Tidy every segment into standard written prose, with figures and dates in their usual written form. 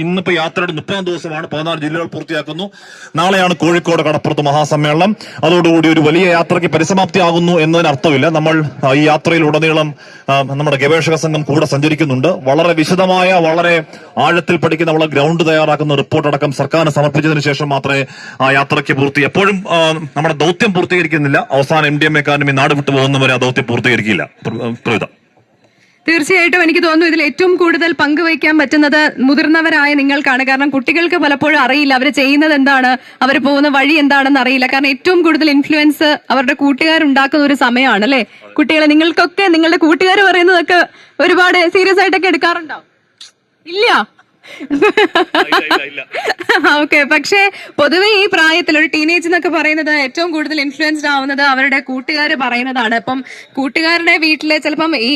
ഇന്നിപ്പോ യാത്രയുടെ 30-ാം ദിവസമാണ്. 14 ജില്ലകൾ പൂർത്തിയാക്കുന്നു. നാളെയാണ് കോഴിക്കോട് കടപ്പുറത്ത് മഹാസമ്മേളനം. അതോടുകൂടി ഒരു വലിയ യാത്രയ്ക്ക് പരിസമാപ്തിയാകുന്നു എന്നതിന് അർത്ഥമില്ല. നമ്മൾ ഈ യാത്രയിലുടനീളം നമ്മുടെ ഗവേഷക സംഘം കൂടെ സഞ്ചരിക്കുന്നുണ്ട്. വളരെ വിശദമായ, വളരെ ആഴത്തിൽ പഠിക്കുന്ന, വളരെ ഗ്രൗണ്ട് തയ്യാറാക്കുന്ന റിപ്പോർട്ട് അടക്കം സർക്കാരിന് സമർപ്പിച്ചതിന് ശേഷം മാത്രമേ ആ യാത്രയ്ക്ക് എപ്പോഴും നമ്മുടെ ദൌത്യം പൂർത്തീകരിക്കുന്നില്ല. അവസാനം MDMA കാരനും ഈ നാട് വിട്ടു പോകുന്നവരെ ആ ദൌത്യം പൂർത്തീകരിക്കില്ല. തീർച്ചയായിട്ടും എനിക്ക് തോന്നുന്നു ഇതിൽ ഏറ്റവും കൂടുതൽ പങ്കുവയ്ക്കാൻ പറ്റുന്നത് മുതിർന്നവരായ നിങ്ങൾക്കാണ്. കാരണം കുട്ടികൾക്ക് പലപ്പോഴും അറിയില്ല അവർ ചെയ്യുന്നത് എന്താണ്, അവർ പോകുന്ന വഴി എന്താണെന്ന് അറിയില്ല. കാരണം ഏറ്റവും കൂടുതൽ ഇൻഫ്ലുവൻസ് അവരുടെ കൂട്ടുകാരുണ്ടാക്കുന്ന ഒരു സമയമാണ് അല്ലെ? കുട്ടികളെ നിങ്ങൾക്കൊക്കെ നിങ്ങളുടെ കൂട്ടുകാർ പറയുന്നതൊക്കെ ഒരുപാട് സീരിയസ് ആയിട്ടൊക്കെ എടുക്കാറുണ്ടോ? ഇല്ല. ഓക്കെ. പക്ഷേ പൊതുവെ ഈ പ്രായത്തിൽ ഒരു ടീനേജ് എന്നൊക്കെ പറയുന്നത് ഏറ്റവും കൂടുതൽ ഇൻഫ്ലുവൻസ്ഡ് ആവുന്നത് അവരുടെ കൂട്ടുകാർ പറയുന്നതാണ്. അപ്പം കൂട്ടുകാരുടെ വീട്ടില് ചിലപ്പം ഈ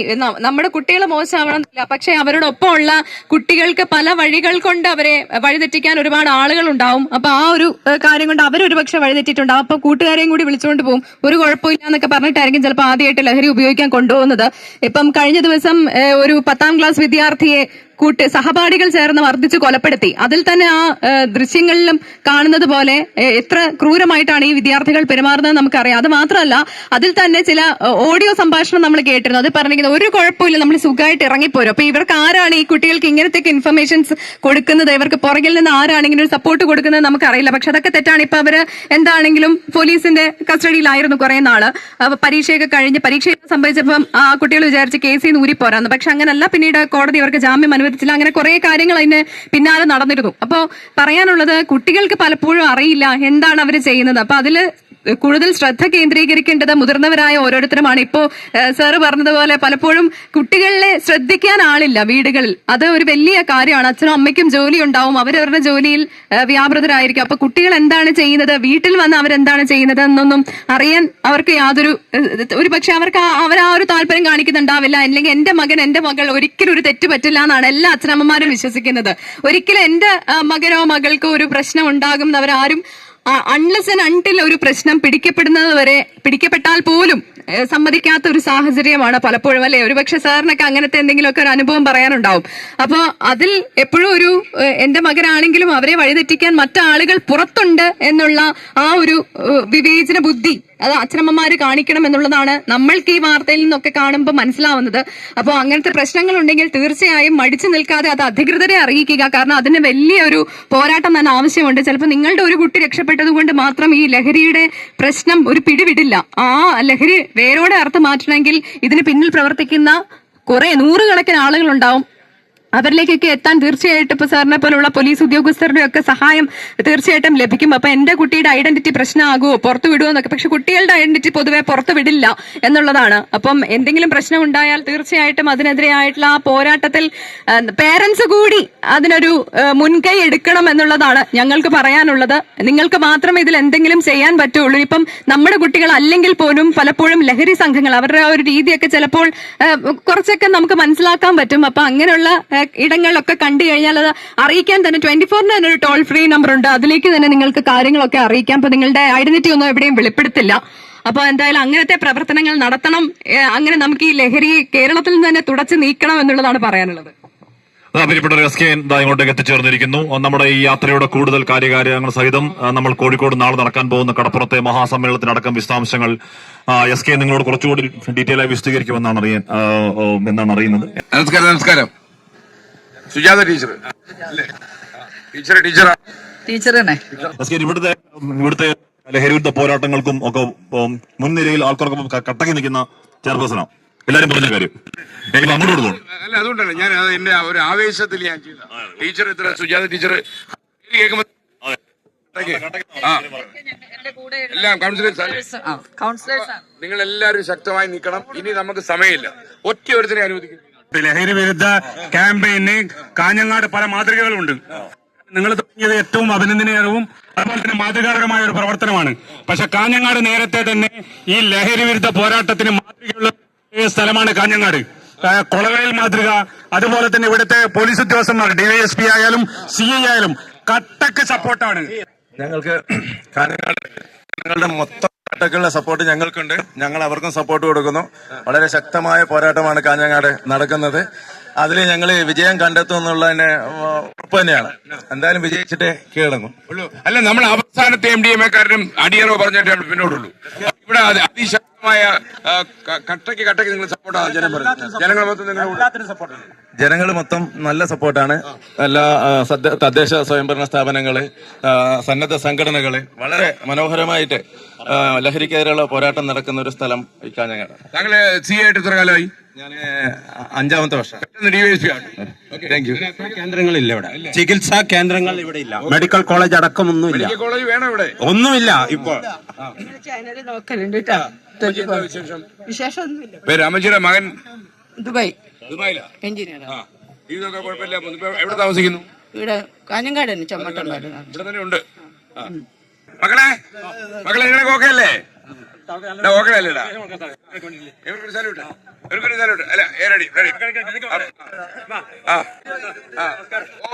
നമ്മുടെ കുട്ടികൾ മോശമാവണമെന്നില്ല, പക്ഷെ അവരോടൊപ്പം ഉള്ള കുട്ടികൾക്ക് പല വഴികൾ കൊണ്ട് അവരെ വഴിതെറ്റിക്കാൻ ഒരുപാട് ആളുകൾ ഉണ്ടാവും. അപ്പൊ ആ ഒരു കാര്യം കൊണ്ട് അവരൊരു പക്ഷെ വഴിതെറ്റിട്ടുണ്ടാവും. അപ്പൊ കൂട്ടുകാരെയും കൂടി വിളിച്ചുകൊണ്ട് പോകും. ഒരു കുഴപ്പമില്ല എന്നൊക്കെ പറഞ്ഞിട്ടായിരിക്കും ചിലപ്പോൾ ആദ്യമായിട്ട് ലഹരി ഉപയോഗിക്കാൻ കൊണ്ടുപോകുന്നത്. ഇപ്പം കഴിഞ്ഞ ദിവസം ഒരു 10ാം ക്ലാസ് വിദ്യാർത്ഥിയെ സഹപാഠികൾ ചേർന്ന് മർദ്ദിച്ച് കൊലപ്പെടുത്തി. അതിൽ തന്നെ ആ ദൃശ്യങ്ങളിലും കാണുന്നത് പോലെ എത്ര ക്രൂരമായിട്ടാണ് ഈ വിദ്യാർത്ഥികൾ പെരുമാറുന്നത് നമുക്കറിയാം. അത് മാത്രമല്ല, അതിൽ തന്നെ ചില ഓഡിയോ സംഭാഷണം നമ്മൾ കേട്ടിരുന്നു. അത് പറഞ്ഞിരിക്കുന്നത് ഒരു കുഴപ്പമില്ല, നമ്മൾ സുഖമായിട്ട് ഇറങ്ങിപ്പോരും. അപ്പൊ ഇവർക്ക് ആരാണ് ഈ കുട്ടികൾക്ക് ഇങ്ങനത്തെ ഇൻഫർമേഷൻസ് കൊടുക്കുന്നത്, ഇവർക്ക് പുറകിൽ നിന്ന് ആരാണ് ഇങ്ങനെ ഒരു സപ്പോർട്ട് കൊടുക്കുന്നത് നമുക്കറിയില്ല. പക്ഷെ അതൊക്കെ തെറ്റാണ്. ഇപ്പൊ അവര് എന്താണെങ്കിലും പോലീസിന്റെ കസ്റ്റഡിയിലായിരുന്നു കുറെ നാള്. പരീക്ഷയൊക്കെ കഴിഞ്ഞ് പരീക്ഷയെ സംബന്ധിച്ചപ്പം ആ കുട്ടികൾ വിചാരിച്ച് കേസിൽ നിന്ന് ഊരിപ്പോരാന്ന്. പക്ഷെ അങ്ങനല്ല. പിന്നീട് കോടതി അവർക്ക് ജാമ്യം അനുവദിച്ചില്ല. അങ്ങനെ കുറെ കാര്യങ്ങൾ അതിന് പിന്നാലെ നടന്നിരുന്നു. അപ്പോ പറയാനുള്ളത്, കുട്ടികൾക്ക് പലപ്പോഴും അറിയില്ല എന്താണ് അവർ ചെയ്യുന്നത്. അപ്പൊ അതില് കൂടുതൽ ശ്രദ്ധ കേന്ദ്രീകരിക്കേണ്ടത് മുതിർന്നവരായ ഓരോരുത്തരുമാണ്. ഇപ്പോ സാറ് പറഞ്ഞതുപോലെ പലപ്പോഴും കുട്ടികളെ ശ്രദ്ധിക്കാൻ ആളില്ല വീടുകളിൽ. അത് ഒരു വലിയ കാര്യമാണ്. അച്ഛനും അമ്മയ്ക്കും ജോലി ഉണ്ടാവും, അവരവരുടെ ജോലിയിൽ വ്യാപൃതരായിരിക്കും. അപ്പൊ കുട്ടികൾ എന്താണ് ചെയ്യുന്നത്, വീട്ടിൽ വന്ന് അവരെന്താണ് ചെയ്യുന്നത് എന്നൊന്നും അറിയാൻ അവർക്ക് ഒരു പക്ഷെ അവർക്ക് ആ ഒരു താല്പര്യം കാണിക്കുന്നുണ്ടാവില്ല. അല്ലെങ്കിൽ എന്റെ മകൻ എന്റെ മകൾ ഒരിക്കലും ഒരു തെറ്റ് പറ്റില്ല എന്നാണ് എല്ലാ അച്ഛനമ്മമാരും വിശ്വസിക്കുന്നത്. ഒരിക്കലും എന്റെ മകനോ മകൾക്കോ ഒരു പ്രശ്നം ഉണ്ടാകുന്നവരാരും അൺലെസ് ആൻഡ് അൺടിൽ ഒരു പ്രശ്നം പിടിക്കപ്പെടുന്നത് വരെ, പിടിക്കപ്പെട്ടാൽ പോലും സമ്മതിക്കാത്ത ഒരു സാഹചര്യമാണ് പലപ്പോഴും അല്ലെ? ഒരുപക്ഷെ സാറിനൊക്കെ അങ്ങനത്തെ എന്തെങ്കിലുമൊക്കെ ഒരു അനുഭവം പറയാനുണ്ടാവും. അപ്പൊ അതിൽ എപ്പോഴും ഒരു എന്റെ മകനാണെങ്കിലും അവരെ വഴിതെറ്റിക്കാൻ മറ്റാളുകൾ പുറത്തുണ്ട് എന്നുള്ള ആ ഒരു വിവേചന ബുദ്ധി അത് അച്ഛനമ്മമാര് കാണിക്കണം എന്നുള്ളതാണ് നമ്മൾക്ക് ഈ വാർത്തയിൽ നിന്നൊക്കെ കാണുമ്പോൾ മനസ്സിലാവുന്നത്. അപ്പോൾ അങ്ങനത്തെ പ്രശ്നങ്ങൾ ഉണ്ടെങ്കിൽ തീർച്ചയായും മടിച്ചു നിൽക്കാതെ അത് അധികൃതരെ അറിയിക്കുക. കാരണം അതിന് വലിയൊരു പോരാട്ടം തന്നെ ആവശ്യമുണ്ട്. ചിലപ്പോൾ നിങ്ങളുടെ ഒരു കുട്ടി രക്ഷപ്പെട്ടത് കൊണ്ട് മാത്രം ഈ ലഹരിയുടെ പ്രശ്നം ഒരു പിടിവിടില്ല. ആ ലഹരി വേരോടെ അർത്ഥം മാറ്റണമെങ്കിൽ ഇതിന് പിന്നിൽ പ്രവർത്തിക്കുന്ന കുറെ നൂറുകണക്കിന് ആളുകളുണ്ടാവും. അവരിലേക്കൊക്കെ എത്താൻ തീർച്ചയായിട്ടും ഇപ്പൊ സാറിനെ പോലുള്ള പോലീസ് ഉദ്യോഗസ്ഥരുടെ ഒക്കെ സഹായം തീർച്ചയായിട്ടും ലഭിക്കും. അപ്പൊ എന്റെ കുട്ടിയുടെ ഐഡന്റിറ്റി പ്രശ്നമാകുമോ, പുറത്തു വിടുമോ എന്നൊക്കെ. പക്ഷെ കുട്ടികളുടെ ഐഡന്റിറ്റി പൊതുവെ പുറത്തു വിടില്ല എന്നുള്ളതാണ്. അപ്പം എന്തെങ്കിലും പ്രശ്നം ഉണ്ടായാൽ തീർച്ചയായിട്ടും അതിനെതിരെയായിട്ടുള്ള ആ പോരാട്ടത്തിൽ പേരൻസ് കൂടി അതിനൊരു മുൻകൈ എടുക്കണം എന്നുള്ളതാണ് ഞങ്ങൾക്ക് പറയാനുള്ളത്. നിങ്ങൾക്ക് മാത്രമേ ഇതിൽ എന്തെങ്കിലും ചെയ്യാൻ പറ്റുള്ളൂ. ഇപ്പം നമ്മുടെ കുട്ടികൾ അല്ലെങ്കിൽ പോലും പലപ്പോഴും ലഹരി സംഘങ്ങൾ അവരുടെ ഒരു രീതിയൊക്കെ ചിലപ്പോൾ കുറച്ചൊക്കെ നമുക്ക് മനസ്സിലാക്കാൻ പറ്റും. അപ്പൊ അങ്ങനെയുള്ള ഇടങ്ങളിലൊക്കെ കണ്ടു കഴിഞ്ഞാൽ അത് അറിയിക്കാൻ തന്നെ 24 തന്നെ ഒരു ടോൾ ഫ്രീ നമ്പർ ഉണ്ട്. അതിലേക്ക് തന്നെ നിങ്ങൾക്ക് കാര്യങ്ങളൊക്കെ അറിയിക്കാം. അപ്പൊ നിങ്ങളുടെ ഐഡന്റിറ്റി ഒന്നും എവിടെയും വെളിപ്പെടുത്തില്ല. അപ്പൊ എന്തായാലും അങ്ങനത്തെ പ്രവർത്തനങ്ങൾ നടത്തണം. അങ്ങനെ നമുക്ക് ഈ ലഹരി കേരളത്തിൽ നിന്ന് തന്നെ തുടച്ചു നീക്കണം എന്നുള്ളതാണ് പറയാനുള്ളത്. ഇങ്ങോട്ടേക്ക് എത്തിച്ചേർന്നിരിക്കുന്നു. നമ്മുടെ ഈ യാത്രയുടെ കൂടുതൽ കാര്യങ്ങൾ സഹിതം നമ്മൾ കോഴിക്കോട് നാളെ നടക്കാൻ പോകുന്ന കടപ്പുറത്തെ മഹാസമ്മേളനത്തിനടക്കം വിശദാംശങ്ങൾ SK നിങ്ങളോട് കുറച്ചുകൂടി ഡീറ്റെയിൽ ആയി വിശദീകരിക്കുമെന്നാണ് അറിയുന്നത്. നമസ്കാരം. സുജാത ടീച്ചർ ഇവിടുത്തെ ലഹരിവിരുദ്ധ പോരാട്ടങ്ങൾക്കും ഒക്കെ മുൻനിരയിൽ ആൾക്കാർക്കും കട്ടക്കി നിൽക്കുന്ന ചെയർപേഴ്സണാണ്. എല്ലാരും പറഞ്ഞ കാര്യം അങ്ങോട്ട് പോകണം. അല്ല, അതുകൊണ്ടല്ല ഞാൻ എന്റെ ഒരു ആവേശത്തിൽ ഞാൻ ചെയ്ത ടീച്ചർ ഇത്ര സുജാത ടീച്ചർ കേൾക്കുമ്പോൾ എല്ലാം കൗൺസിലേഴ്സ് നിങ്ങൾ എല്ലാവരും ശക്തമായി നിൽക്കണം. ഇനി നമുക്ക് സമയമില്ല. ഒറ്റ ഒരുത്തിനെ അനുവദിക്കും. ലഹരി വിരുദ്ധ ക്യാമ്പയിന് കാഞ്ഞങ്ങാട് പല മാതൃകകളുണ്ട്. നിങ്ങൾ തുടങ്ങിയത് ഏറ്റവും അഭിനന്ദനീയവും അതുപോലെ തന്നെ മാതൃകാപരമായ ഒരു പ്രവർത്തനമാണ്. പക്ഷെ കാഞ്ഞങ്ങാട് നേരത്തെ തന്നെ ഈ ലഹരി വിരുദ്ധ പോരാട്ടത്തിന് മാതൃകയുള്ള സ്ഥലമാണ് കാഞ്ഞങ്ങാട്. കൊളകളിൽ മാതൃക. അതുപോലെ തന്നെ ഇവിടുത്തെ പോലീസ് ഉദ്യോഗസ്ഥന്മാർ DYSP ആയാലും CI ആയാലും കട്ടക്ക് സപ്പോർട്ടാണ്. ഞങ്ങൾക്ക് കാഞ്ഞങ്ങാട് മൊത്തം കട്ടക്കുള്ള സപ്പോർട്ട് ഞങ്ങൾക്കുണ്ട്. ഞങ്ങൾ അവർക്കും സപ്പോർട്ട് കൊടുക്കുന്നു. വളരെ ശക്തമായ പോരാട്ടമാണ് കാഞ്ഞങ്ങാട് നടക്കുന്നത്. അതിൽ ഞങ്ങൾ വിജയം കണ്ടെത്തും എന്നുള്ളതിന് ഉറപ്പ് തന്നെയാണ്. എന്തായാലും വിജയിച്ചിട്ടേ കീഴടങ്ങും. അല്ല, നമ്മൾ അവസാനത്തെ MDMA-കാരനും അടിയറോ പറഞ്ഞിട്ടാണ് പിന്നോട്ടുള്ളൂ. ഇവിടെ അതിശക്തമായ കട്ടയ്ക്ക് നിങ്ങൾ സപ്പോർട്ടാണ് ജനങ്ങൾ മൊത്തം ജനങ്ങൾ മൊത്തം നല്ല സപ്പോർട്ടാണ്. എല്ലാ തദ്ദേശ സ്വയംഭരണ സ്ഥാപനങ്ങള്, സന്നദ്ധ സംഘടനകള് വളരെ മനോഹരമായിട്ട് ലഹരിക്കെതിരെയുള്ള പോരാട്ടം നടക്കുന്ന ഒരു സ്ഥലം ഈ കാഞ്ഞങ്ങാട്. താങ്കള് CA ആയിട്ട് എത്ര കാലമായി? ഞാൻ 5ാമത്തെ വർഷം. DYSP ആണ്. Thank you. കേന്ദ്രങ്ങളില്ല ഇവിടെ, ചികിത്സാ കേന്ദ്രങ്ങൾ ഇവിടെ ഇല്ല, മെഡിക്കൽ കോളേജ് അടക്കം ഒന്നുമില്ല. മെഡിക്കൽ കോളേജ് വേണം ഇവിടെ, ഒന്നുമില്ല. ഇപ്പൊ ചാനൽ നോക്കലുണ്ട് കേട്ടോ. വിശേഷം ഒന്നുമില്ല. പേര് അമ്മച്ചിയുടെ മകൻ ദുബായിലാ എഞ്ചിനീയർ. ഇതൊക്കെ കുഴപ്പമില്ല. എവിടെ താമസിക്കുന്നു? ഇവിടെ കാഞ്ഞങ്ങാട് തന്നെ, ചമ്മട്ടങ്കാട്. ഇവിടെ തന്നെ ഉണ്ട്. മക്കളെ നിങ്ങളൊക്കെ ഓക്കെ അല്ലേ? ഓക്കെ അല്ലേടാ? ഇവർക്കൊരു സല്യൂട്ട്. അല്ല, റെഡി. ഓ,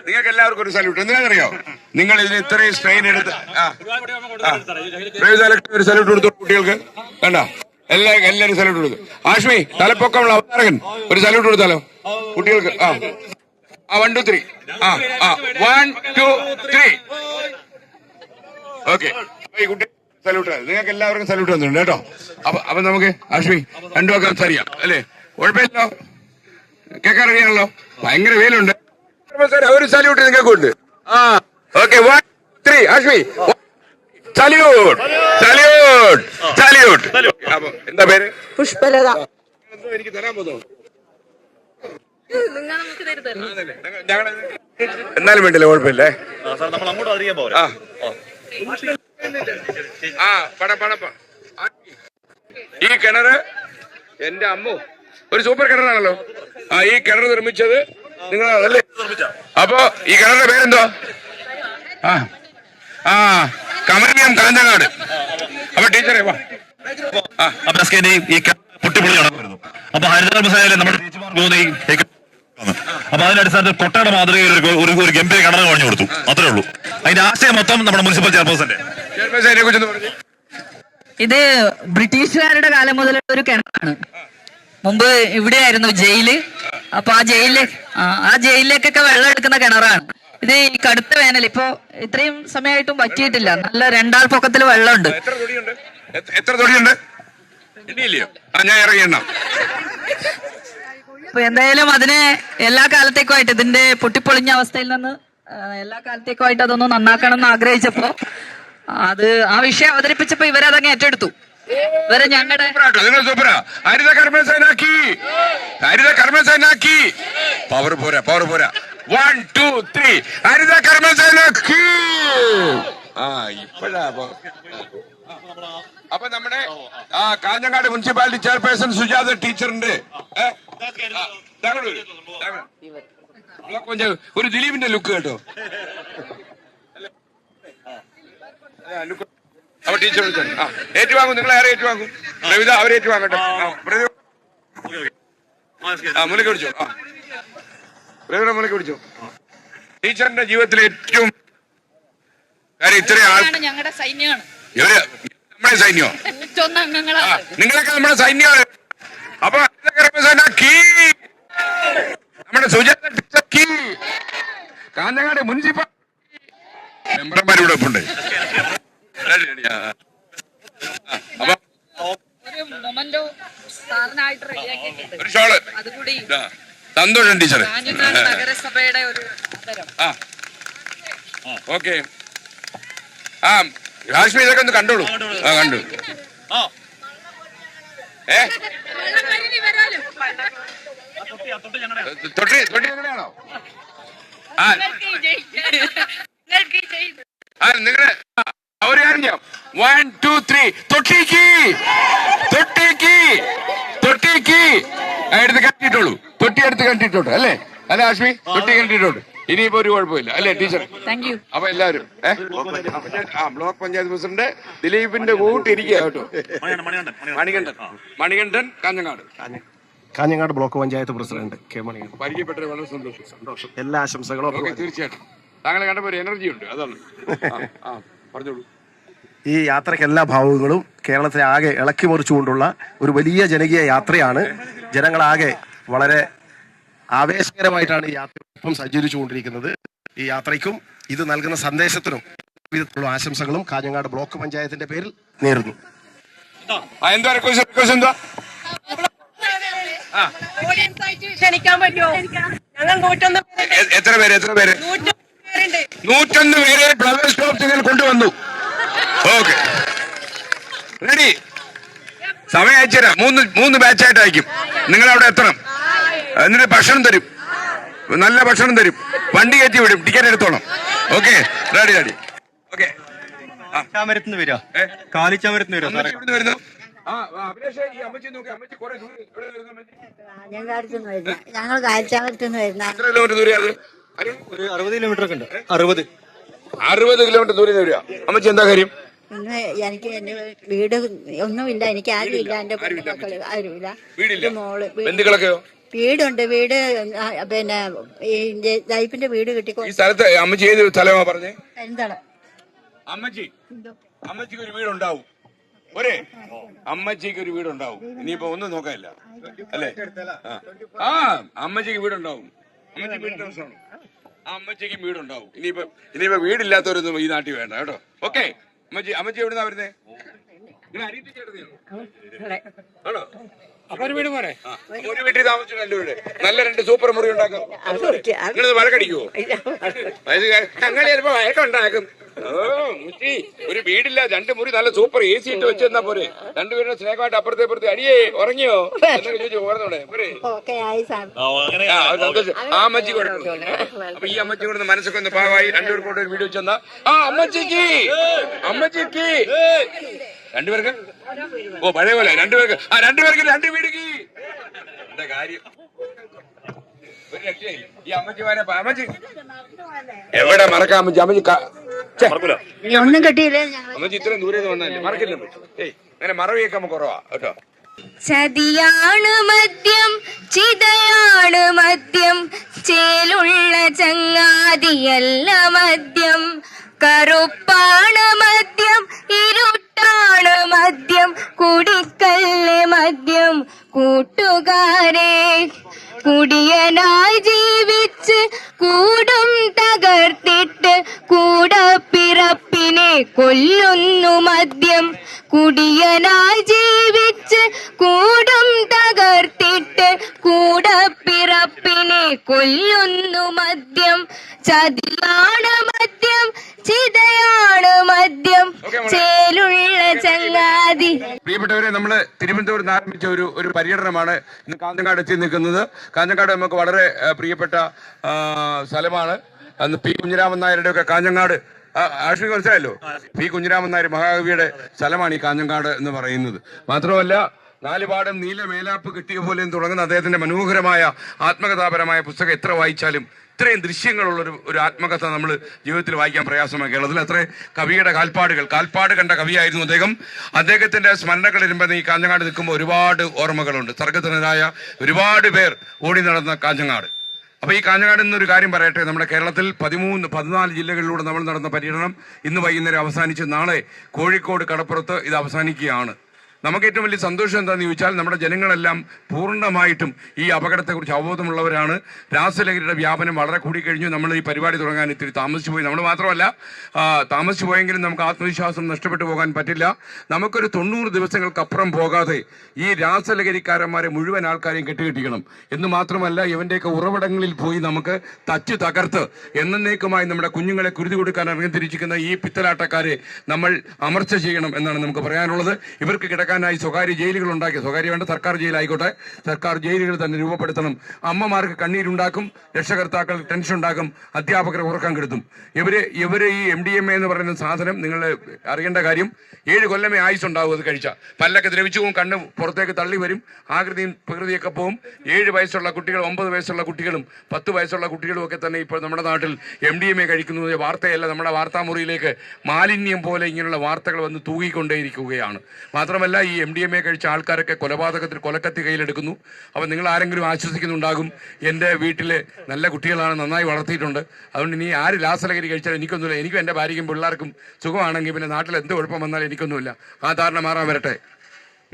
നിങ്ങൾക്ക് എല്ലാവർക്കും ഒരു സല്യൂട്ട്. എന്തിനാണെന്നറിയോ? നിങ്ങൾ ഇതിന് ഇത്രയും സ്ട്രെയിൻ എടുത്ത് ഒരു സല്യൂട്ട് കൊടുത്തു കുട്ടികൾക്ക്. കണ്ട, എല്ലാരും സല്യൂട്ട് കൊടുത്തു. ആഷ്മി, തലപ്പൊക്കമുള്ള അവതാരകൻ, ഒരു സല്യൂട്ട് കൊടുത്താലോ കുട്ടികൾക്ക്? 1 2 3. 1 2 3. ഓക്കെ, ഈ കുട്ടി സല്യൂട്ട്. നിങ്ങൾക്ക് എല്ലാവർക്കും സല്യൂട്ട് വന്നിട്ടുണ്ട് കേട്ടോ. അപ്പൊ നമുക്ക് ആഷ്മി രണ്ടു ഒക്കെ സംസാരിക്കാം അല്ലേ? കുഴപ്പമില്ലല്ലോ, കേൾക്കാൻ അറിയാണല്ലോ. ഭയങ്കര വെയിലുണ്ട്. ഒരു സല്യൂട്ട് നിങ്ങൾക്ക് ഉണ്ട്. ഓക്കെ, 1 3. ആഷ്മി, സല്യൂട്ട്. അപ്പൊ എന്താ പേര്? പുഷ്പലത. എനിക്ക് തരാൻ പോകുന്നു. എന്നാലും വേണ്ടില്ല, കുഴപ്പമില്ലേ? ഈ കിണറ് എന്റെ അമ്മു ഒരു സൂപ്പർ കിണറാണല്ലോ. ഈ കിണർ നിർമ്മിച്ചത് നിങ്ങളല്ലേ? അപ്പൊ ഈ കിണറിന്റെ പേരെന്തോ? കമനിയം കാഞ്ഞങ്ങാട്. അപ്പൊ ടീച്ചറെ വാ. ഈ പൊട്ടിപ്പൊളി നടന്നു. അപ്പൊ ഹരിതകർമ്മസേനയിലെ നമ്മുടെ ടീച്ചർമാർ പോകുന്ന അപ്പൊ അതിന്റെ അടിസ്ഥാനത്തിൽ കൊട്ടയുടെ മാതൃകയിൽ ഒരു ഗംഭീര കിണർ കഴിഞ്ഞു കൊടുത്തു. അത്രേ ഉള്ളൂ. അതിന്റെ ആശയം മൊത്തം നമ്മുടെ മുനിസിപ്പൽ ചെയർപേഴ്സന്റെ. ഇത് ബ്രിട്ടീഷുകാരുടെ കാലം മുതലുള്ള ഒരു കിണറാണ്. മുമ്പ് ഇവിടെയായിരുന്നു ജയില്. അപ്പൊ ആ ജയിലിലേക്കൊക്കെ വെള്ളം എടുക്കുന്ന കിണറാണ് ഇത്. ഈ കടുത്ത വേനൽ ഇപ്പൊ ഇത്രയും സമയമായിട്ടും പറ്റിയിട്ടില്ല. നല്ല 2 ആൾ പൊക്കത്തിൽ വെള്ളമുണ്ട്. എത്ര തൊടിയുണ്ട്? ഞാൻ ഇറങ്ങിയെണ്ണ. അപ്പൊ എന്തായാലും അതിനെ എല്ലാ കാലത്തേക്കുമായിട്ട്, ഇതിന്റെ പൊട്ടിപ്പൊളിഞ്ഞ അവസ്ഥയിൽ നിന്ന് എല്ലാ കാലത്തേക്കുമായിട്ട് അതൊന്ന് നന്നാക്കണം എന്ന് ആഗ്രഹിച്ചപ്പോ ആ വിഷയം അവതരിപ്പിച്ചപ്പോ ഇവരതങ്ങ് ഏറ്റെടുത്തു. ഇവരെ ഞങ്ങളുടെ ഹരിത കർമ്മസേനാക്കി പവർ പോരാ. 1 2 3. ഹരിത കർമ്മസേനാക്കി. ഇപ്പോഴാ. അപ്പൊ നമ്മുടെ കാഞ്ഞങ്ങാട് മുനിസിപ്പാലിറ്റി ചെയർപേഴ്സൺ സുജാത ടീച്ചറിന്റെ ഒരു ദിലീപിന്റെ ലുക്ക് കേട്ടോ. അപ്പൊ ടീച്ചർ ഏറ്റുവാങ്ങും. നിങ്ങൾ ആരെ ഏറ്റുവാങ്ങും? രവിത അവരെ ഏറ്റുവാങ്ങട്ടെ. മുലക്ക് പിടിച്ചോ. രവിത മുലക്ക് പിടിച്ചോ. ടീച്ചറിന്റെ ജീവിതത്തിലെ ഏറ്റവും കാര്യം ഇത്രയും ആൾ ഞങ്ങളുടെ സൈന്യമാണ്. ഇവര് നമ്മുടെ സൈന്യോ? നിങ്ങളൊക്കെ നമ്മുടെ സൈന്യമാണ്. അപ്പൊ നമ്മുടെ സുജാത ടീച്ചർ കീ. കാഞ്ഞങ്ങാട് മുനിസിപ്പൽ മെമ്പർമാരിവിടെ ഉണ്ട്. ഒരു ഷോള്. സന്തോഷം ടീച്ചർ. നഗരസഭയുടെ ഒരു ഓക്കെ. കാശ്മീർ ഇതൊക്കെ ഒന്ന് കണ്ടോളൂ. കണ്ടു. തൊട്ടി എങ്ങനെയാണോ? നിങ്ങള് അവര് കാര്യം 1 2 3. തൊട്ടിക്ക് എടുത്ത് കണ്ടിട്ടുള്ളൂ. തൊട്ടി എടുത്ത് കണ്ടിട്ടുള്ളൂ അല്ലേ? അല്ലെ ആഷ്മി? തൊട്ടി കണ്ടിട്ടുണ്ട്. ഇനിയിപ്പോ ഒരു കുഴപ്പമില്ല അല്ലേ ടീച്ചർ? അപ്പൊ എല്ലാവരും ബ്ലോക്ക് പഞ്ചായത്ത് പ്രസിഡന്റ് ദിലീപിന്റെ കൂട്ടിരിക്കുക കേട്ടോ. Manikandan Kanhangad block panchayat president K Manikandan. പരിചയപ്പെട്ടത് വളരെ സന്തോഷം. എല്ലാ ആശംസകളും. തീർച്ചയായിട്ടും താങ്കളെ കണ്ടപ്പോ ഒരു എനർജി ഉണ്ട്, അതാണ്. പറഞ്ഞോളൂ. ഈ യാത്രയ്ക്ക് എല്ലാ ഭാവങ്ങളും കേരളത്തിലെ ആകെ ഇളക്കി മറിച്ചുകൊണ്ടുള്ള ഒരു വലിയ ജനകീയ യാത്രയാണ്. ജനങ്ങളാകെ വളരെ ആവേശകരമായിട്ടാണ് ഈ യാത്രയോടൊപ്പം സഞ്ചരിച്ചുകൊണ്ടിരിക്കുന്നത്. ഈ യാത്രയ്ക്കും ഇത് നൽകുന്ന സന്ദേശത്തിനും വിധത്തിലുള്ള ആശംസകളും കാഞ്ഞങ്ങാട് ബ്ലോക്ക് പഞ്ചായത്തിന്റെ പേരിൽ നേരുന്നു. എന്താ റിക്വസ്റ്റ് എന്താ? ക്ഷണിക്കാൻ പറ്റുമോ? ഞങ്ങൾ 101 എത്ര പേര് 101 പേരെ ഫ്ലവർ സ്റ്റോപ്പ് കൊണ്ടുവന്നു. Okay, ready. സമയം അയച്ചുതരാം. 3 ബാച്ചായിട്ട് അയക്കും. നിങ്ങൾ അവിടെ എത്തണം. എന്നിട്ട് ഭക്ഷണം തരും, നല്ല ഭക്ഷണം തരും, വണ്ടി കയറ്റി വിടും, ടിക്കറ്റ് എടുത്തോണം. Okay, ready. ഓക്കെ, ചാമരത്തിന് വരിക, കാലിച്ചാമരത്തിന് വരിക. ഇവിടുന്ന് വരുന്നു. ഞങ്ങൾ കാഴ്ചാമരത്തുനിന്ന് വരുന്ന എത്ര കിലോമീറ്റർ ദൂരെ അത്? ഒരു 60 കിലോമീറ്റർ ഒക്കെ ഉണ്ട്. 60 കിലോമീറ്റർ ദൂരെ വരിക. അമ്മച്ചി എന്താ കാര്യം? ഇന്ന് എനിക്ക് എന്റെ വീട് ഒന്നുമില്ല, എനിക്ക് ആരുമില്ല, എന്റെ മക്കള് ആരുമില്ല. വീടില്ല? മോള് ബന്ധുക്കളൊക്കെയോ? വീടുണ്ട്. വീട് പിന്നെ ഈ ലൈഫിന്റെ വീട് കിട്ടിക്കോ. ഈ സ്ഥലത്ത് അമ്മച്ചി ഏത് സ്ഥലമാ പറഞ്ഞേ? എന്താണ് അമ്മച്ചിക്ക് ഒരു വീടുണ്ടാവും. ഒരേ അമ്മച്ചിക്ക് ഒരു വീടുണ്ടാവും. ഇനിയിപ്പോ ഒന്നും നോക്കാനില്ല അല്ലേ? ആ അമ്മച്ചിക്ക് വീടുണ്ടാവും. അമ്മച്ചി വീടിന്റെ പ്രശ്നമാണ്. ആ അമ്മച്ചിക്കും വീടുണ്ടാവും. ഇനിയിപ്പോ വീടില്ലാത്തവരൊന്നും ഈ നാട്ടിൽ വേണ്ട കേട്ടോ. ഓക്കെ, അമ്മച്ചി എവിടുന്നാ വരുന്നേ? ആണോ? അപ്പൊ ഒരു വീട് പോരെ? ഒരു വീട്ടിൽ താമസിച്ചു 2 വീട്, നല്ല 2 സൂപ്പർ മുറി ഉണ്ടാക്കാം. നിങ്ങളിത് വഴക്കടിക്കുവോ? അങ്ങനെ ചിലപ്പോ വഴക്കുണ്ടാക്കും. ഒരു വീടില്ല, 2 മുറി നല്ല സൂപ്പർ AC ഇട്ട് വെച്ചെന്നാ പോരെ. 2 പേരുടെ സ്നേഹമായിട്ട് അപ്പുറത്തെ അടിയേ ഉറങ്ങിയോ എന്നൊക്കെ ചോദിച്ചു പോരുന്നോടെ പോരെ. ആ അമ്മച്ചി കൊടുക്കും. അപ്പൊ ഈ അമ്മച്ചി കൊടുത്ത് മനസ്സൊക്കെ ഒന്ന് പാവായി 2 പേർക്ക് കൊണ്ട് ഒരു വീട് വെച്ചെന്നാ ആ അമ്മച്ചിക്ക് 2 പേർക്ക് പഴയ പോലെ 2 പേർക്ക് 2 വീടുക്ക് എന്താ കാര്യം? ഒരു രക്ഷയില്ല ഈ അമ്മച്ചിമാരെ. അമ്മച്ചി എവിടെ മറക്കാം? ഒന്നും കിട്ടിയില്ലേ? അമ്മച്ചി ഇത്രയും ദൂരെ വന്നല്ലേ, മറക്കില്ല. അങ്ങനെ മറവിയൊക്കെ നമുക്ക് കുറവാ കേട്ടോ. ചതിയാണ് മദ്യം, ചിതയാണ് മദ്യം, ചേലുള്ള ചങ്ങാതിയല്ല മദ്യം, കറുപ്പാണ് മദ്യം, ഇരുട്ടാണ് മദ്യം, കുടിക്കല്ല് മദ്യം. കൂട്ടുകാരെ കുടിയനായി ജീവിച്ച് കൂടും തകർത്തിട്ട് കൂടപ്പിറപ്പിനെ കൊല്ലുന്നു മദ്യം. കുടിയനായി ജീവിച്ച് കൂടും തകർത്തിട്ട് കൂടപ്പിറപ്പിനെ കൊല്ലുന്നു മദ്യം. ചതിയാണ് മദ്യം, ചിതയാണ് മദ്യം, ചേലുള്ള ചങ്ങാതി. പ്രിയപ്പെട്ടവരെ, നമ്മള് തിരുവനന്തപുരത്ത് ആരംഭിച്ച ഒരു പര്യടനമാണ് ഇന്ന് കാഞ്ഞങ്ങാട് എത്തി നിൽക്കുന്നത്. കാഞ്ഞങ്ങാട് നമുക്ക് വളരെ പ്രിയപ്പെട്ട സ്ഥലമാണ്. അന്ന് പി കുഞ്ഞിരാമൻ നായരുടെ ഒക്കെ കാഞ്ഞങ്ങാട് ആശ്വി മനസ്സിലായല്ലോ. പി കുഞ്ഞിരാമൻ നായർ മഹാകവിയുടെ സ്ഥലമാണ് ഈ കാഞ്ഞങ്ങാട് എന്ന് പറയുന്നത്. മാത്രമല്ല, 4 പാടും നീല മേലാപ്പ് കിട്ടിയ പോലെയും തുടങ്ങുന്ന അദ്ദേഹത്തിന്റെ മനോഹരമായ ആത്മകഥാപരമായ പുസ്തകം എത്ര വായിച്ചാലും ഇത്രയും ദൃശ്യങ്ങളുള്ള ഒരു ആത്മകഥ നമ്മൾ ജീവിതത്തിൽ വായിക്കാൻ പ്രയാസമാണ്. കേരളത്തിൽ അത്ര കവിയുടെ കാൽപ്പാട് കണ്ട കവിയായിരുന്നു അദ്ദേഹം. അദ്ദേഹത്തിന്റെ സ്മരണകൾ ഇരുമ്പോൾ ഈ കാഞ്ഞങ്ങാട് നിൽക്കുമ്പോൾ ഒരുപാട് ഓർമ്മകളുണ്ട്. സർഗതനരായ ഒരുപാട് പേർ ഓടി നടന്ന കാഞ്ഞങ്ങാട്. അപ്പൊ ഈ കാഞ്ഞങ്ങാട് എന്നൊരു കാര്യം പറയട്ടെ. നമ്മുടെ കേരളത്തിൽ 14 ജില്ലകളിലൂടെ നമ്മൾ നടന്ന പര്യടനം ഇന്ന് വൈകുന്നേരം അവസാനിച്ച് നാളെ കോഴിക്കോട് കടപ്പുറത്ത് ഇത് അവസാനിക്കുകയാണ്. നമുക്ക് ഏറ്റവും വലിയ സന്തോഷം എന്താണെന്ന് ചോദിച്ചാൽ, നമ്മുടെ ജനങ്ങളെല്ലാം പൂർണ്ണമായിട്ടും ഈ അപകടത്തെക്കുറിച്ച് അവബോധമുള്ളവരാണ്. രാസലഹരിയുടെ വ്യാപനം വളരെ കൂടിക്കഴിഞ്ഞു. നമ്മൾ ഈ പരിപാടി തുടങ്ങാൻ ഇത്തിരി താമസിച്ചു പോയി. നമ്മൾ മാത്രമല്ല, താമസിച്ചു പോയെങ്കിലും നമുക്ക് ആത്മവിശ്വാസം നഷ്ടപ്പെട്ടു പോകാൻ പറ്റില്ല. നമുക്കൊരു 90 ദിവസങ്ങൾക്കപ്പുറം പോകാതെ ഈ രാസലഹരിക്കാരന്മാരെ മുഴുവൻ ആൾക്കാരെയും കെട്ടുകെട്ടിക്കണം എന്ന് മാത്രമല്ല, ഇവന്റെയൊക്കെ ഉറവിടങ്ങളിൽ പോയി നമുക്ക് തച്ചു തകർത്ത് എന്നേക്കുമായി നമ്മുടെ കുഞ്ഞുങ്ങളെ കുരുതി കൊടുക്കാൻ ഇറങ്ങിത്തിരിച്ചിരിക്കുന്ന ഈ പിത്തലാട്ടക്കാരെ നമ്മൾ അമർച്ച ചെയ്യണം എന്നാണ് നമുക്ക് പറയാനുള്ളത്. ഇവർക്ക് കിടക്കാനായി സ്വകാര്യ ജയിലുകൾ ഉണ്ടാക്കി, സ്വകാര്യ വേണ്ട സർക്കാർ ജയിലായിക്കോട്ടെ, സർക്കാർ ജയിലുകൾ തന്നെ രൂപപ്പെടുത്തണം. അമ്മമാർക്ക് കണ്ണീരുണ്ടാക്കും, രക്ഷകർത്താക്കൾ ടെൻഷൻ ഉണ്ടാക്കും, അധ്യാപകരെ ഉറക്കം കെടുത്തും. ഇവര് ഈ MDMA എന്ന് പറയുന്ന സാധനം നിങ്ങൾ അറിയേണ്ട കാര്യം, 7 കൊല്ലമേ ആയുസുണ്ടാവും അത് കഴിച്ചാൽ. പല്ലൊക്കെ ദ്രവിച്ചു പോകും, കണ്ണ് പുറത്തേക്ക് തള്ളി വരും, ആകൃതിയും പ്രകൃതിയൊക്കെ പോവും. 7 വയസ്സുള്ള കുട്ടികൾ, 9 വയസ്സുള്ള കുട്ടികളും 10 വയസ്സുള്ള കുട്ടികളും ഒക്കെ തന്നെ ഇപ്പോൾ നമ്മുടെ നാട്ടിൽ MDMA കഴിക്കുന്നത് വാർത്തയല്ല, നമ്മുടെ വാർത്താമുറിയിലേക്ക് മാലിന്യം പോലെ ഇങ്ങനെയുള്ള വാർത്തകൾ വന്ന് തൂകിക്കൊണ്ടേയിരിക്കുകയാണ്. മാത്രമല്ല, ഈ MDMA കഴിച്ച ആൾക്കാരൊക്കെ കൊലപാതകത്തിൽ കൊലക്കത്തി കയ്യിലെടുക്കുന്നു. അപ്പം നിങ്ങൾ ആരെങ്കിലും ആശ്വസിക്കുന്നുണ്ടാകും, എൻ്റെ വീട്ടിലെ നല്ല കുട്ടികളാണ്, നന്നായി വളർത്തിയിട്ടുണ്ട്, അതുകൊണ്ട് ഇനി ആര് രാസലഹരി കഴിച്ചാലും എനിക്കൊന്നുമില്ല, എനിക്കും എൻ്റെ ഭാര്യയ്ക്കും പിള്ളേർക്കും സുഖമാണെങ്കിൽ പിന്നെ നാട്ടിൽ എന്ത് കുഴപ്പം വന്നാലും എനിക്കൊന്നുമില്ല, ആ ധാരണ മാറാൻ വരട്ടെ.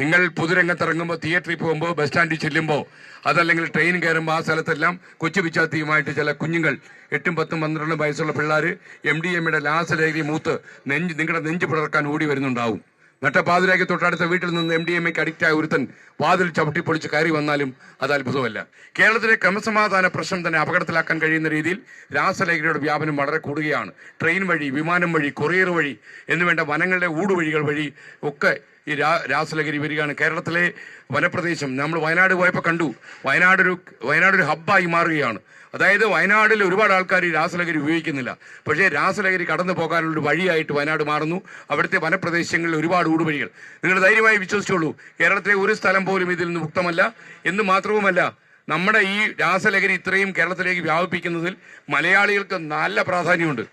നിങ്ങൾ പൊതുരംഗത്തിറങ്ങുമ്പോൾ, തിയേറ്ററിൽ പോകുമ്പോൾ, ബസ് സ്റ്റാൻഡിൽ ചെല്ലുമ്പോൾ, അതല്ലെങ്കിൽ ട്രെയിൻ കയറുമ്പോൾ ആ സ്ഥലത്തെല്ലാം കൊച്ചു പിച്ചാത്തിയുമായിട്ട് ചില കുഞ്ഞുങ്ങൾ 8, 10, 12 വയസ്സുള്ള പിള്ളേർ MDMA ലാസലഹരി മൂത്ത് നിങ്ങളുടെ നെഞ്ച് പിളർക്കാൻ ഓടി വരുന്നുണ്ടാവും. നട്ടപ്പാതിരാക്കി തൊട്ടടുത്ത വീട്ടിൽ നിന്ന് MDMAക്ക് അഡിക്റ്റ് ആയ ഒരുത്തൻ വാതിൽ ചവിട്ടിപ്പൊളിച്ച് കയറി വന്നാലും അത് അത്ഭുതമല്ല. കേരളത്തിലെ ക്രമസമാധാന പ്രശ്നം തന്നെ അപകടത്തിലാക്കാൻ കഴിയുന്ന രീതിയിൽ രാസലഹരിയുടെ വ്യാപനം വളരെ കൂടുകയാണ്. ട്രെയിൻ വഴി, വിമാനം വഴി, കൊറിയർ വഴി എന്നുവേണ്ട വനങ്ങളുടെ ഊടുവഴികൾ വഴി ഒക്കെ ഈ രാസലഹരി വരികയാണ്. കേരളത്തിലെ വനപ്രദേശം നമ്മൾ വയനാട് പോയപ്പോൾ കണ്ടു. വയനാടൊരു ഹബ്ബായി മാറുകയാണ്. അതായത് വയനാട്ടിൽ ഒരുപാട് ആൾക്കാർ ഈ രാസലഹരി ഉപയോഗിക്കുന്നില്ല, പക്ഷേ രാസലഹരി കടന്നു പോകാനുള്ളൊരു വഴിയായിട്ട് വയനാട് മാറുന്നു. അവിടുത്തെ വനപ്രദേശങ്ങളിൽ ഒരുപാട് ഊടുവഴികൾ. നിങ്ങൾ ധൈര്യമായി വിശ്വസിച്ചോളൂ, കേരളത്തിലെ ഒരു സ്ഥലം പോലും ഇതിൽ നിന്ന് മുക്തമല്ല. എന്ന് മാത്രവുമല്ല, നമ്മുടെ ഈ രാസലഹരി ഇത്രയും കേരളത്തിലേക്ക് വ്യാപിപ്പിക്കുന്നതിൽ മലയാളികൾക്ക് നല്ല പ്രാധാന്യമുണ്ട്.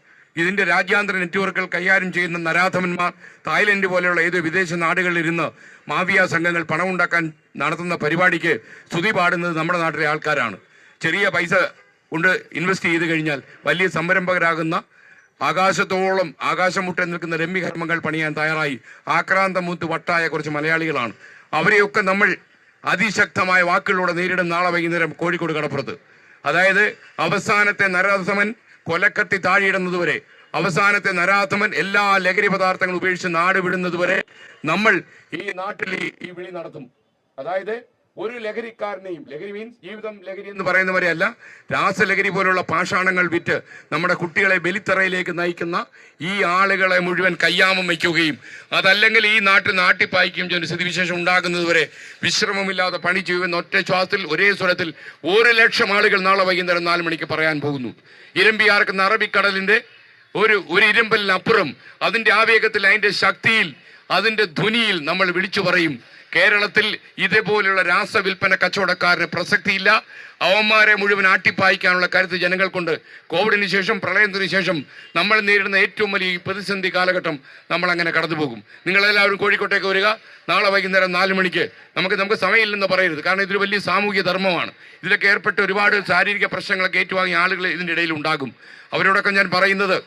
ഇതിന്റെ രാജ്യാന്തര നെറ്റ്വർക്കുകൾ കൈകാര്യം ചെയ്യുന്ന നരാധമന്മാർ തായ്ലൻഡ് പോലെയുള്ള ഏതോ വിദേശ നാടുകളിലിരുന്ന് മാഫിയ സംഘങ്ങൾ പണമുണ്ടാക്കാൻ നടത്തുന്ന പരിപാടിക്ക് സ്തുതി പാടുന്നത് നമ്മുടെ നാട്ടിലെ ആൾക്കാരാണ്. ചെറിയ പൈസ കൊണ്ട് ഇൻവെസ്റ്റ് ചെയ്ത് കഴിഞ്ഞാൽ വലിയ സംരംഭകരാകുന്ന ആകാശത്തോളം ആകാശം മുട്ട നിൽക്കുന്ന രമ്യകർമ്മങ്ങൾ പണിയാൻ തയ്യാറായി ആക്രാന്തം മൂത്ത് വട്ടായ കുറച്ച് മലയാളികളാണ്. അവരെയൊക്കെ നമ്മൾ അതിശക്തമായ വാക്കുകളിലൂടെ നേരിടും നാളെ വൈകുന്നേരം കോഴിക്കോട് കടപ്പുറത്ത്. അതായത് അവസാനത്തെ നരാധമൻ കൊലക്കത്തി താഴെയിടുന്നതുവരെ, അവസാനത്തെ നരാധമൻ എല്ലാ ലഹരി പദാർത്ഥങ്ങളും ഉപേക്ഷിച്ച് നാട് വിടുന്നതുവരെ നമ്മൾ ഈ നാട്ടിൽ ഈ വിളി നടത്തും. അതായത് ഒരു ലഹരിക്കാരനെയും, ലഹരി മീൻസ് ജീവിതം ലഹരി എന്ന് പറയുന്നവരെയല്ല, രാസലഹരി പോലുള്ള പാഷാണങ്ങൾ വിറ്റ് നമ്മുടെ കുട്ടികളെ ബലിത്തറയിലേക്ക് നയിക്കുന്ന ഈ ആളുകളെ മുഴുവൻ കയ്യാമം വയ്ക്കുകയും അതല്ലെങ്കിൽ ഈ നാട്ടിപ്പായിക്കുകയും ചെയ്യുന്ന സ്ഥിതിവിശേഷം ഉണ്ടാകുന്നതുവരെ വിശ്രമമില്ലാതെ പണി ചെയ്യുമെന്ന ഒറ്റ ശ്വാസത്തിൽ ഒരേ സ്വരത്തിൽ 1,00,000 ആളുകൾ നാളെ വൈകുന്നേരം 4 മണിക്ക് പറയാൻ പോകുന്നു. ഇരമ്പിയാർക്കുന്ന അറബിക്കടലിന്റെ ഒരു ഇരമ്പലിനപ്പുറം അതിന്റെ ആവേഗത്തിൽ, അതിന്റെ ശക്തിയിൽ, അതിന്റെ ധ്വനിയിൽ നമ്മൾ വിളിച്ചു പറയും, കേരളത്തിൽ ഇതേപോലെയുള്ള രാസവിൽപ്പന കച്ചവടക്കാരന് പ്രസക്തിയില്ല. അവന്മാരെ മുഴുവൻ ആട്ടിപ്പായിക്കാനുള്ള കരുത്ത് ജനങ്ങൾക്കുണ്ട്. കോവിഡിന് ശേഷം, പ്രളയത്തിന് ശേഷം നമ്മൾ നേരിടുന്ന ഏറ്റവും വലിയ പ്രതിസന്ധി കാലഘട്ടം നമ്മൾ അങ്ങനെ കടന്നുപോകും. നിങ്ങളെല്ലാവരും കോഴിക്കോട്ടേക്ക് വരിക. നാളെ വൈകുന്നേരം 4 മണിക്ക്. നമുക്ക് സമയമില്ലെന്ന് പറയരുത്, കാരണം ഇതൊരു വലിയ സാമൂഹ്യ ധർമ്മമാണ്. ഇതിലൊക്കെ ഏർപ്പെട്ട് ഒരുപാട് ശാരീരിക പ്രശ്നങ്ങളൊക്കെ ഏറ്റുവാങ്ങിയ ആളുകൾ ഇതിൻ്റെ ഇടയിൽ ഉണ്ടാകും. അവരോടൊക്കെ ഞാൻ പറയുന്നത്,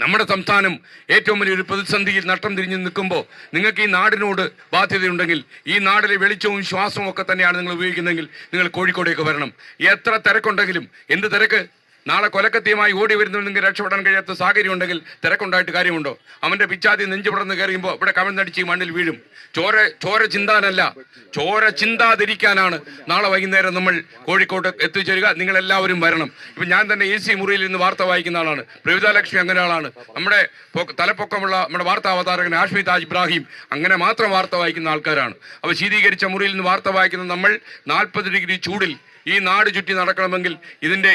നമ്മുടെ സംസ്ഥാനം ഏറ്റവും വലിയൊരു പ്രതിസന്ധിയിൽ നട്ടം തിരിഞ്ഞ് നിൽക്കുമ്പോൾ നിങ്ങൾക്ക് ഈ നാടിനോട് ബാധ്യതയുണ്ടെങ്കിൽ, ഈ നാടിലെ വെളിച്ചവും ശ്വാസവും ഒക്കെ തന്നെയാണ് നിങ്ങൾ ഉപയോഗിക്കുന്നതെങ്കിൽ നിങ്ങൾ കോഴിക്കോടേക്ക് വരണം. എത്ര തിരക്കുണ്ടെങ്കിലും, എന്ത് തിരക്ക്, നാളെ കൊലക്കത്തിയുമായി ഓടി വരുന്നുണ്ടെങ്കിൽ രക്ഷപ്പെടാൻ കഴിയാത്ത സാഹചര്യം ഉണ്ടെങ്കിൽ തിരക്കുണ്ടായിട്ട് കാര്യമുണ്ടോ? അവന്റെ പിച്ചാതി നെഞ്ചു പടർന്ന് കയറിയുമ്പോൾ ഇവിടെ കമഴ്ന്നടിച്ച് ഈ മണ്ണിൽ വീഴും. ചോര ചിന്താനല്ല, ചോര ചിന്താതിരിക്കാനാണ് നാളെ വൈകുന്നേരം നമ്മൾ കോഴിക്കോട്ട് എത്തിച്ചേരുക. നിങ്ങൾ എല്ലാവരും വരണം. ഇപ്പൊ ഞാൻ തന്നെ AC മുറിയിൽ നിന്ന് വാർത്ത വായിക്കുന്ന ആളാണ്. പ്രവിതാലക്ഷ്മി അങ്ങനെ ആളാണ്. നമ്മുടെ തലപ്പൊക്കമുള്ള നമ്മുടെ വാർത്താ അവതാരകൻ ആഷ്മി താജ് ഇബ്രാഹിം അങ്ങനെ മാത്രം വാർത്ത വായിക്കുന്ന ആൾക്കാരാണ്. അപ്പൊ ശീതീകരിച്ച മുറിയിൽ നിന്ന് വാർത്ത വായിക്കുന്ന നമ്മൾ 40 ഡിഗ്രി ചൂടിൽ ഈ നാട് ചുറ്റി നടക്കണമെങ്കിൽ ഇതിന്റെ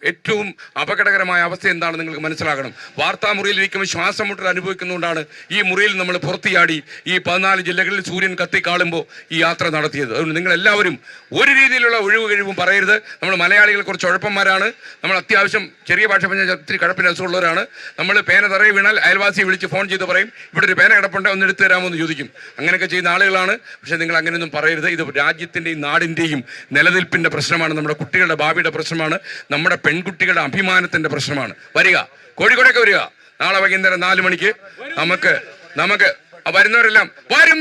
ഏറ്റവും അപകടകരമായ അവസ്ഥ എന്താണെന്ന് നിങ്ങൾക്ക് മനസ്സിലാക്കണം. വാർത്താ മുറിയിലിരിക്കുമ്പോൾ ശ്വാസം മുട്ടൽ അനുഭവിക്കുന്നതുകൊണ്ടാണ് ഈ മുറിയിൽ നമ്മൾ പുറത്തിയാടി ഈ 14 ജില്ലകളിൽ സൂര്യൻ കത്തിക്കാളുമ്പോൾ ഈ യാത്ര നടത്തിയത്. അതുകൊണ്ട് നിങ്ങൾ എല്ലാവരും ഒരു രീതിയിലുള്ള ഒഴിവ് കഴിവും പറയരുത്. നമ്മൾ മലയാളികൾ കുറച്ച് ഉഴപ്പന്മാരാണ്. നമ്മൾ അത്യാവശ്യം ചെറിയ ഭാഷ പറഞ്ഞാൽ ഒത്തിരി കടപ്പിന് അസുഖമുള്ളവരാണ്. നമ്മൾ പേന തറയിൽ വീണാൽ അയൽവാസി വിളിച്ച് ഫോൺ ചെയ്ത് പറയും, ഇവിടെ ഒരു പേന കിടപ്പുണ്ട്, ഒന്ന് എടുത്തു തരാമോ എന്ന് ചോദിക്കും. അങ്ങനെയൊക്കെ ചെയ്യുന്ന ആളുകളാണ്. പക്ഷെ നിങ്ങൾ അങ്ങനെയൊന്നും പറയരുത്. ഇത് രാജ്യത്തിന്റെയും നാടിന്റെയും നിലനിൽപ്പിന്റെ പ്രശ്നമാണ്, നമ്മുടെ കുട്ടികളുടെ ഭാവിയുടെ പ്രശ്നമാണ്, നമ്മുടെ പെൺകുട്ടികളുടെ അഭിമാനത്തിന്റെ പ്രശ്നമാണ്. വരിക, കോഴിക്കോടേക്ക് വരിക. നാളെ വൈകുന്നേരം 4 മണിക്ക് നമുക്ക് വരുന്നവരെല്ലാം വരും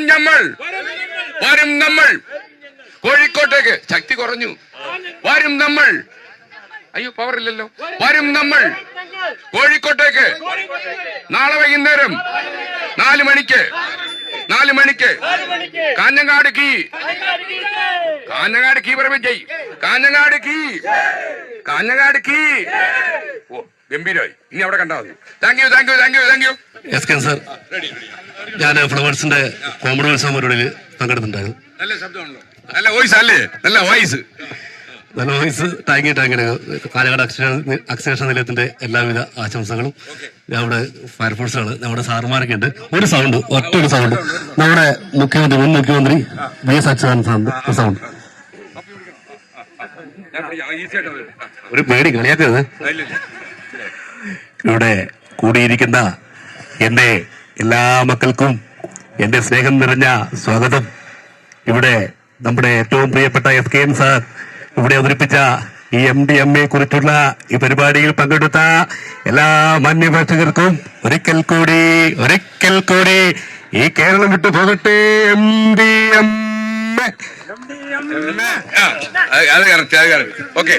നമ്മൾ കോഴിക്കോട്ടേക്ക്. ശക്തി കുറഞ്ഞു. വരും നമ്മൾ, അയ്യോ പവർ ഇല്ലല്ലോ. വരും നമ്മൾ കോഴിക്കോട്ടേക്ക് നാളെ വൈകുന്നേരം 4 മണിക്ക്. കാഞ്ഞങ്ങാട് കീ പറവിജയ്, കാഞ്ഞങ്ങാട് കീ. ഓ ഗംഭീരമായി. ഇനി അവിടെ കണ്ടാൽ മതി. Thank you. സർ, ഞാൻ ഫ്ലവേഴ്സിന്റെ കോമഡി ഉത്സവം പരിപാടിയിൽ പങ്കെടുത്തിട്ടുണ്ടായിരുന്നു. നല്ല ശബ്ദമാണല്ലോ, നല്ല വോയിസ് അല്ലേ? നല്ല വോയിസ്. Thank you. കാഞ്ഞങ്ങാട് അക്ഷരേഷ നിലയത്തിന്റെ എല്ലാവിധ ആശംസകളും. അവിടെ ഫയർഫോഴ്സുകള്, നമ്മുടെ സാറുമാരൊക്കെ ഉണ്ട്. ഒറ്റൊരു സൗണ്ട് നമ്മുടെ മുൻ മുഖ്യമന്ത്രി VS അച്യുതാനന്ദന്റെ സൗണ്ട്. ഒരു പേടി കളിയാക്കരുത്. ഇവിടെ കൂടിയിരിക്കുന്ന എന്റെ എല്ലാ മക്കൾക്കും എന്റെ സ്നേഹം നിറഞ്ഞ സ്വാഗതം. ഇവിടെ നമ്മുടെ ഏറ്റവും പ്രിയപ്പെട്ട FKM സാർ ഇവിടെ അവതരിപ്പിച്ച ഈ MDMA കുറിച്ചുള്ള ഈ പരിപാടിയിൽ പങ്കെടുത്ത എല്ലാ മാന്യപ്രേക്ഷകർക്കും ഒരിക്കൽ കൂടി ഈ കേരളം വിട്ടു പോകട്ടെ അത് കറക്റ്റ് ഓക്കെ.